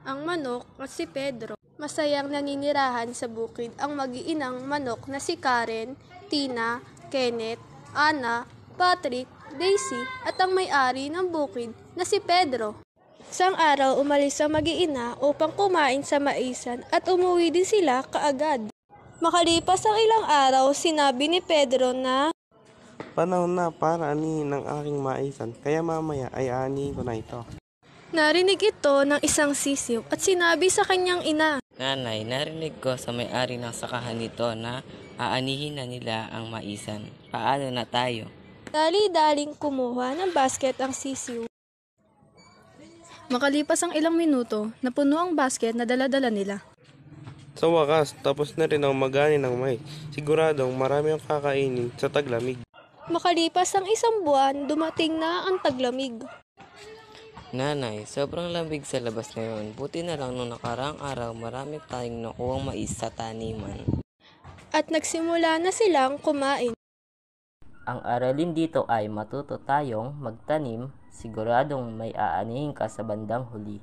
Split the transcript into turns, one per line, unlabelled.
ang manok at si Pedro. Masayang naninirahan sa bukid ang mag-iinang manok na si Karen, Tina, Kenneth, Anna, Patrick, Daisy at ang may-ari ng bukid na si Pedro. Isang araw umalis ang mag-iina upang kumain sa maisan at umuwi din sila kaagad. Makalipas ang ilang araw, sinabi ni Pedro na
Panahon na para anihin ang aking maisan, kaya mamaya ay aanihin ko na ito.
narinig ito ng isang sisiw at sinabi sa kanyang ina.
Nanay, narinig ko sa may-ari ng sakahan nito na aanihin na nila ang maisan. Paano na tayo?
Dali-daling kumuha ng basket ang sisiw. Makalipas ang ilang minuto, napuno ang basket na dala-dala nila.
Sa wakas, tapos na rin ang mag-ani ng mais. Siguradong marami ang kakainin sa taglamig.
Makalipas ang isang buwan, dumating na ang taglamig.
Nanay, sobrang lamig sa labas ngayon. Buti na lang nung nakaraang araw marami tayong nakuhang mais sa taniman.
At nagsimula na silang kumain.
Ang aralin dito ay matuto tayong magtanim, siguradong may aanihin ka sa bandang huli.